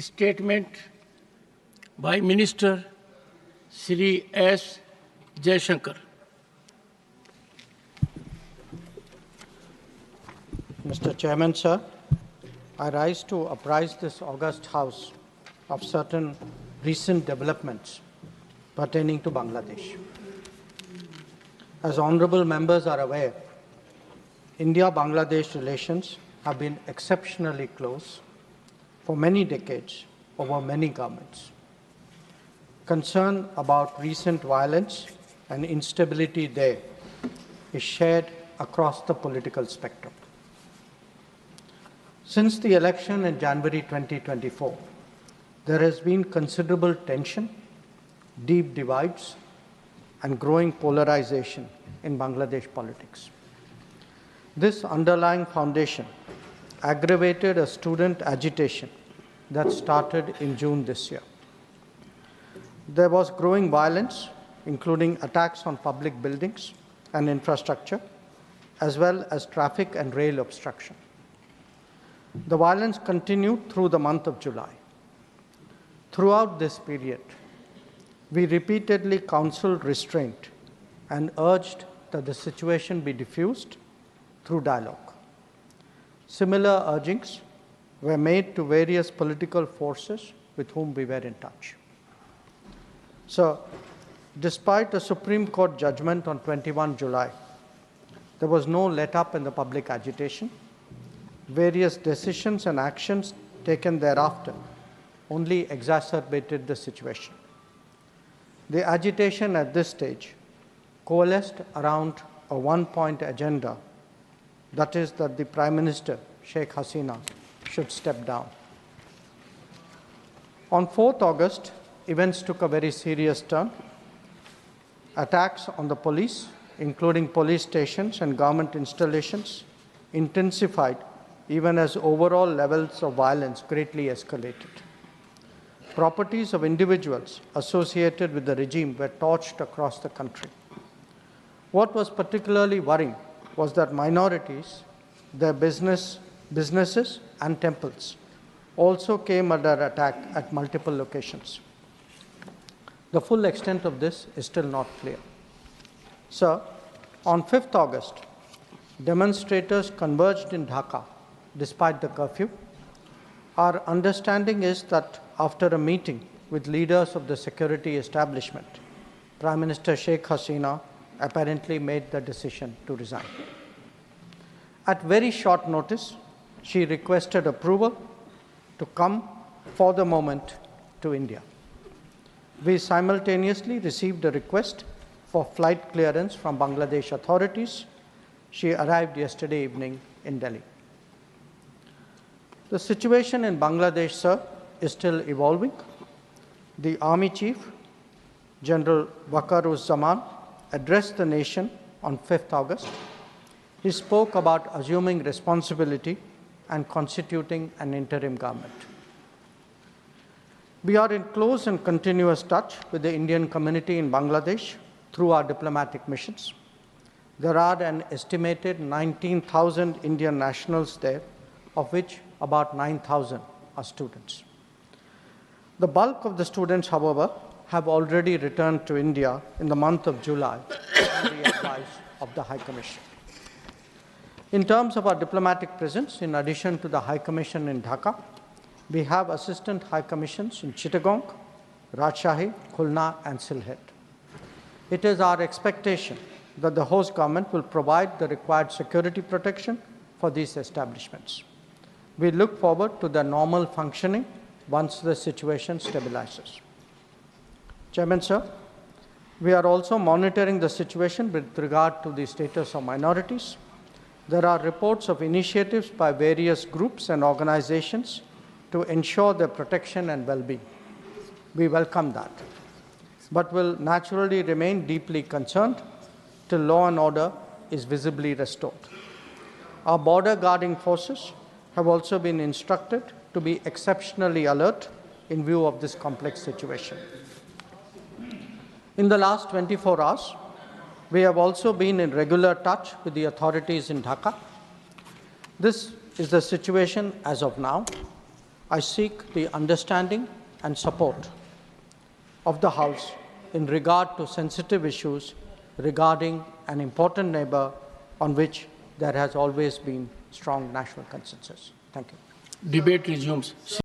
Statement by Minister Shri S. Jaishankar. Mr. Chairman, sir, I rise to apprise this august House of certain recent developments pertaining to Bangladesh. As honorable members are aware, India-Bangladesh relations have been exceptionally close for many decades over many governments. Concern about recent violence and instability there is shared across the political spectrum. Since the election in January 2024, there has been considerable tension, deep divides, and growing polarization in Bangladesh politics. This underlying foundation aggravated a student agitation that started in June this year. There was growing violence, including attacks on public buildings and infrastructure, as well as traffic and rail obstruction. The violence continued through the month of July. Throughout this period, we repeatedly counseled restraint and urged that the situation be diffused through dialogue. Similar urgings were made to various political forces with whom we were in touch. So, despite a Supreme Court judgment on 21 July, there was no let-up in the public agitation. Various decisions and actions taken thereafter only exacerbated the situation. The agitation at this stage coalesced around a one-point agenda, that is that the Prime Minister, Sheikh Hasina, should step down. On 4th August, events took a very serious turn. Attacks on the police, including police stations and government installations, intensified even as overall levels of violence greatly escalated. Properties of individuals associated with the regime were torched across the country. What was particularly worrying was that minorities, their businesses and temples also came under attack at multiple locations. The full extent of this is still not clear. Sir, on 5th August, demonstrators converged in Dhaka despite the curfew. Our understanding is that after a meeting with leaders of the security establishment, Prime Minister Sheikh Hasina apparently made the decision to resign. At very short notice, she requested approval to come for the moment to India. We simultaneously received a request for flight clearance from Bangladesh authorities. She arrived yesterday evening in Delhi. The situation in Bangladesh, sir, is still evolving. The Army Chief, General Waqar-uz-Zaman, addressed the nation on 5th August. He spoke about assuming responsibility and constituting an interim government. We are in close and continuous touch with the Indian community in Bangladesh through our diplomatic missions. There are an estimated 19,000 Indian nationals there, of which about 9,000 are students. The bulk of the students, however, have already returned to India in the month of July on the advice of the High Commission. In terms of our diplomatic presence, in addition to the High Commission in Dhaka, we have assistant High Commissions in Chittagong, Rajshahi, Khulna, and Sylhet. It is our expectation that the host government will provide the required security protection for these establishments. We look forward to their normal functioning once the situation stabilizes. Chairman, sir, we are also monitoring the situation with regard to the status of minorities. There are reports of initiatives by various groups and organizations to ensure their protection and well-being. We welcome that, but will naturally remain deeply concerned till law and order is visibly restored. Our border guarding forces have also been instructed to be exceptionally alert in view of this complex situation. In the last 24 hours, we have also been in regular touch with the authorities in Dhaka. This is the situation as of now. I seek the understanding and support of the House in regard to sensitive issues regarding an important neighbor on which there has always been strong national consensus. Thank you. Debate resumes.